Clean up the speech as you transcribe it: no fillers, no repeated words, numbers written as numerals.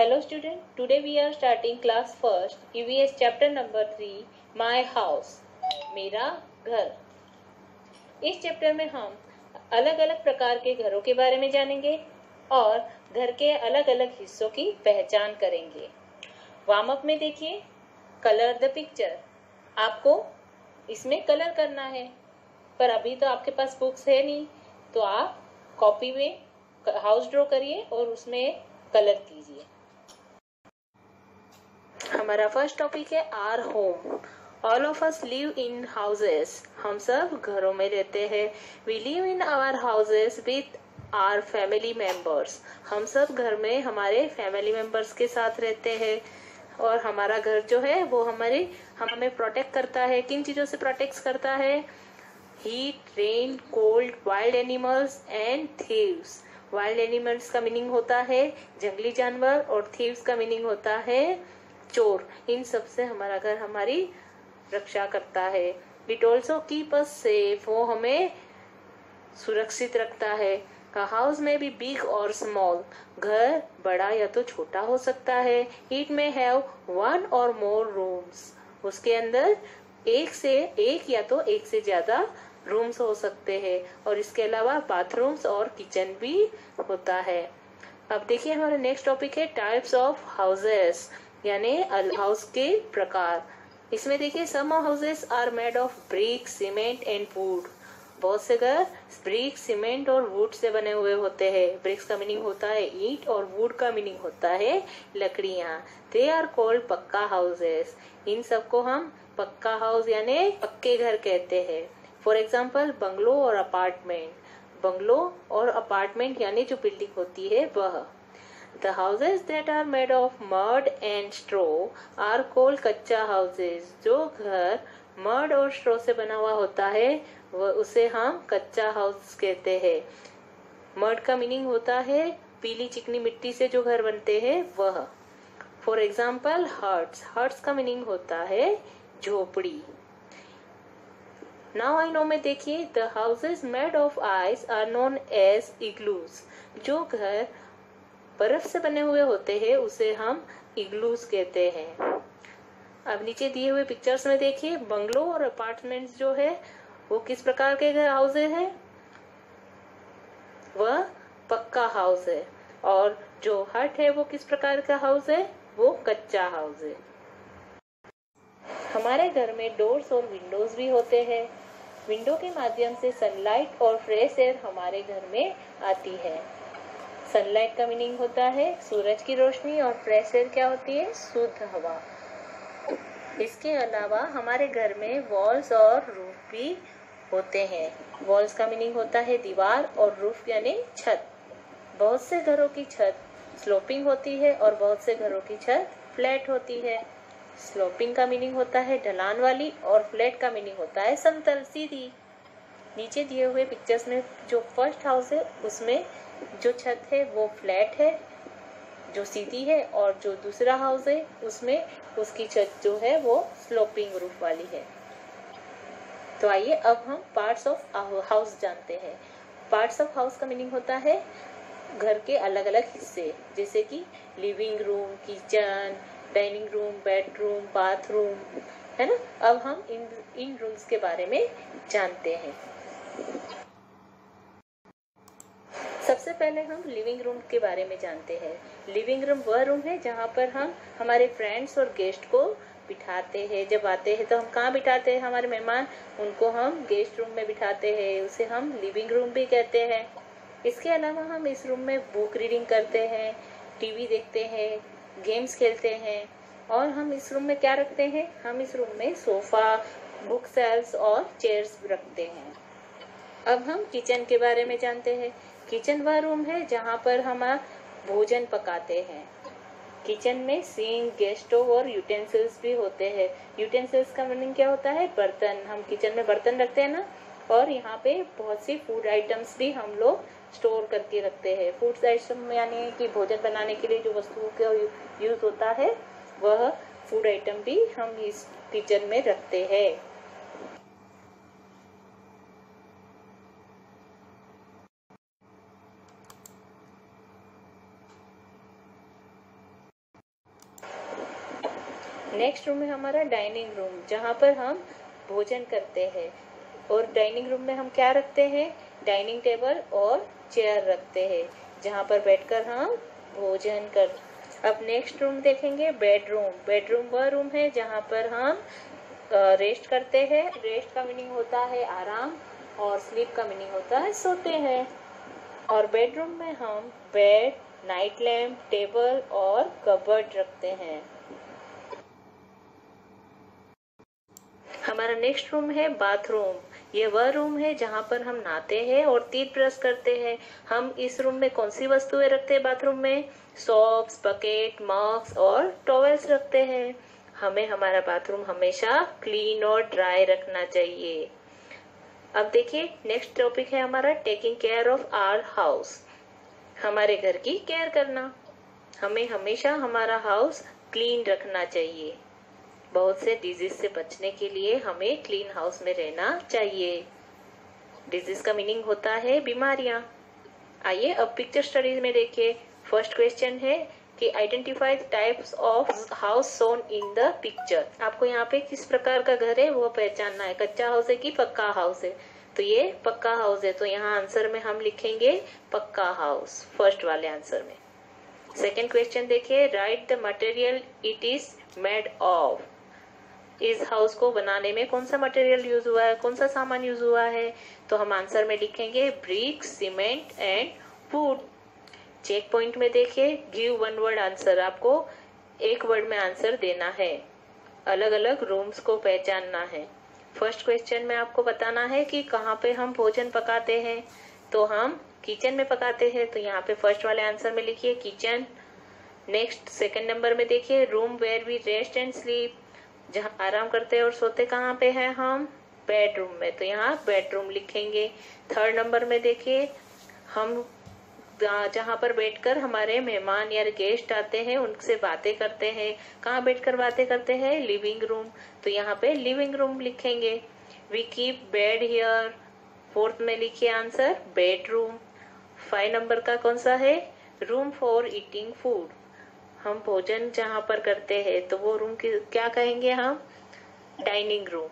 Hello student, today we are starting class first, EVS chapter number 3, My House, मेरा घर। इस chapter में हम अलग अलग प्रकार के घरों के बारे में जानेंगे और घर के अलग अलग हिस्सों की पहचान करेंगे। वार्म अप में देखिए, कलर द पिक्चर। आपको इसमें कलर करना है, पर अभी तो आपके पास बुक्स है नहीं, तो आप कॉपी में हाउस ड्रॉ करिए और उसमें कलर कीजिए। हमारा फर्स्ट टॉपिक है our home. All of us live in houses. हम सब घरों में रहते हैं। We live in our houses with our family members. हम सब घर में हमारे फैमिली मेंबर्स के साथ रहते हैं और हमारा घर जो है वो हमें प्रोटेक्ट करता है। किन चीजों से प्रोटेक्ट करता है? Heat, rain, cold, wild animals and thieves. Wild animals का मीनिंग होता है जंगली जानवर और थीव्स का मीनिंग होता है चोर। इन सब से हमारा घर हमारी रक्षा करता है। It also keep us safe. वो हमें सुरक्षित रखता है। हाउस में भी बिग और स्मॉल। घर बड़ा या तो छोटा हो सकता है। इट में हैव वन और मोर रूम्स। उसके अंदर एक या तो एक से ज्यादा रूम्स हो सकते हैं और इसके अलावा बाथरूम्स और किचन भी होता है। अब देखिए हमारा नेक्स्ट टॉपिक है टाइप्स ऑफ हाउसेस, यानी हाउस के प्रकार। इसमें देखिए some houses are made of brick, cement and wood. बहुत से घर ब्रिक, सीमेंट और वुड से बने हुए होते हैं। ब्रिक्स का मीनिंग होता है ईंट और वुड का मीनिंग होता है लकड़ियां। दे आर कॉल्ड पक्का हाउसेस। इन सबको हम पक्का हाउस यानी पक्के घर कहते हैं। फॉर एग्जाम्पल बंगलो और अपार्टमेंट। बंगलो और अपार्टमेंट यानी जो बिल्डिंग होती है वह। The houses that are made of mud and straw are called कच्चा houses। जो घर मड और स्ट्रो से बना हुआ होता है वह उसे हम कच्चा हाउस कहते हैं। मड का मीनिंग होता है पीली चिकनी मिट्टी से जो घर बनते हैं वह। For example huts. हट्स का मीनिंग होता है झोपड़ी। नाउ आई नो में देखिए the houses made of ice are known as igloos. जो घर बर्फ से बने हुए होते हैं उसे हम इग्लूज कहते हैं। अब नीचे दिए हुए पिक्चर्स में देखिए बंगलो और अपार्टमेंट्स जो है वो किस प्रकार के हाउसेज है? वह पक्का हाउस है। और जो हट है वो किस प्रकार का हाउस है? वो कच्चा हाउस है। हमारे घर में डोर्स और विंडोज भी होते हैं। विंडो के माध्यम से सनलाइट और फ्रेश एयर हमारे घर में आती है। सनलाइट का मीनिंग होता है सूरज की रोशनी और फ्रेश एयर क्या होती है? शुद्ध हवा। इसके अलावा हमारे घर में वॉल्स और रूफ भी होते हैं। वॉल्स का मीनिंग होता है दीवार और रूफ यानी छत। बहुत से घरों की छत स्लोपिंग होती है और बहुत से घरों की छत फ्लैट होती है। स्लोपिंग का मीनिंग होता है ढलान वाली और फ्लैट का मीनिंग होता है समतल, सीधी। नीचे दिए हुए पिक्चर्स में जो फर्स्ट हाउस है उसमें जो छत है वो फ्लैट है, जो सीधी है, और जो दूसरा हाउस है उसमें उसकी छत जो है वो स्लोपिंग रूफ वाली है। तो आइए अब हम पार्ट्स ऑफ हाउस जानते हैं। पार्ट्स ऑफ हाउस का मीनिंग होता है घर के अलग अलग हिस्से, जैसे कि living room, kitchen, dining room, bedroom, bathroom, है ना। अब हम इन रूम्स के बारे में जानते हैं। सबसे पहले हम लिविंग रूम के बारे में जानते हैं। लिविंग रूम वह रूम है जहाँ पर हम हमारे फ्रेंड्स और गेस्ट को बिठाते हैं। जब आते हैं तो हम कहाँ बिठाते हैं? हमारे मेहमान, उनको हम गेस्ट रूम में बिठाते हैं, उसे हम लिविंग रूम भी कहते हैं। इसके अलावा हम इस रूम में बुक रीडिंग करते हैं, टीवी देखते हैं, गेम्स खेलते हैं। और हम इस रूम में क्या रखते हैं? हम इस रूम में सोफा, बुक शेल्फ्स और चेयर्स रखते हैं। अब हम किचन के बारे में जानते हैं। किचन वह रूम है जहाँ पर हम भोजन पकाते हैं। किचन में सिंक, गैस स्टोव और यूटेंसिल्स भी होते हैं। यूटेंसिल्स का मीनिंग क्या होता है? बर्तन। हम किचन में बर्तन रखते हैं ना। और यहाँ पे बहुत सी फूड आइटम्स भी हम लोग स्टोर करके रखते हैं। फूड आइटम यानी कि भोजन बनाने के लिए जो वस्तुओं का यूज होता है वह फूड आइटम भी हम इस किचन में रखते हैं। नेक्स्ट रूम है हमारा डाइनिंग रूम, जहाँ पर हम भोजन करते हैं। और डाइनिंग रूम में हम क्या रखते हैं? डाइनिंग टेबल और चेयर रखते हैं, जहाँ पर बैठकर हम भोजन कर। अब नेक्स्ट रूम देखेंगे, बेडरूम। बेडरूम वह रूम है जहाँ पर हम रेस्ट करते हैं। रेस्ट का मीनिंग होता है आराम, और स्लीप का मीनिंग होता है सोते हैं। और बेडरूम में हम बेड, नाइट लैम्प, टेबल और कबर्ड रखते हैं। हमारा नेक्स्ट रूम है बाथरूम। ये वह रूम है जहाँ पर हम नहाते हैं और टीथ ब्रश करते हैं। हम इस रूम में कौन सी वस्तुएं रखते हैं? बाथरूम में सोप्स, बकेट, मग्स और टॉवेल्स रखते हैं। हमें हमारा बाथरूम हमेशा क्लीन और ड्राई रखना चाहिए। अब देखिए, नेक्स्ट टॉपिक है हमारा taking care of our house. हमारे घर की केयर करना। हमें हमेशा हमारा हाउस क्लीन रखना चाहिए। बहुत से डिजीज से बचने के लिए हमें क्लीन हाउस में रहना चाहिए। डिजीज का मीनिंग होता है बीमारियां। आइए अब पिक्चर स्टडीज में देखिए। फर्स्ट क्वेश्चन है कि identify types of house shown in the picture. आपको यहाँ पे किस प्रकार का घर है वो पहचानना है, कच्चा हाउस है कि पक्का हाउस है। तो ये पक्का हाउस है, तो यहाँ आंसर में हम लिखेंगे पक्का हाउस, फर्स्ट वाले आंसर में। सेकेंड क्वेश्चन देखिए, right the material it is made of. इस हाउस को बनाने में कौन सा मटेरियल यूज हुआ है, कौन सा सामान यूज हुआ है? तो हम आंसर में लिखेंगे brick, cement and wood. Checkpoint में देखिए, गिव वन वर्ड आंसर। आपको एक वर्ड में आंसर देना है। अलग अलग रूम्स को पहचानना है। फर्स्ट क्वेश्चन में आपको बताना है कि कहाँ पे हम भोजन पकाते हैं। तो हम किचन में पकाते हैं, तो यहाँ पे फर्स्ट वाले आंसर में लिखिए किचन। नेक्स्ट सेकंड नंबर में देखिए, room where we rest and sleep. जहाँ आराम करते हैं और सोते कहाँ पे हैं हम? बेडरूम में, तो यहाँ बेडरूम लिखेंगे। थर्ड नंबर में देखिए, हम जहाँ पर बैठकर हमारे मेहमान या गेस्ट आते हैं उनसे बातें करते हैं, कहाँ बैठकर बातें करते हैं? लिविंग रूम, तो यहाँ पे लिविंग रूम लिखेंगे। We keep bed here. Fourth में लिखिए आंसर बेडरूम। 5 नंबर का कौन सा है? Room for eating food. हम भोजन जहाँ पर करते हैं तो वो रूम की क्या कहेंगे हम? Dining room.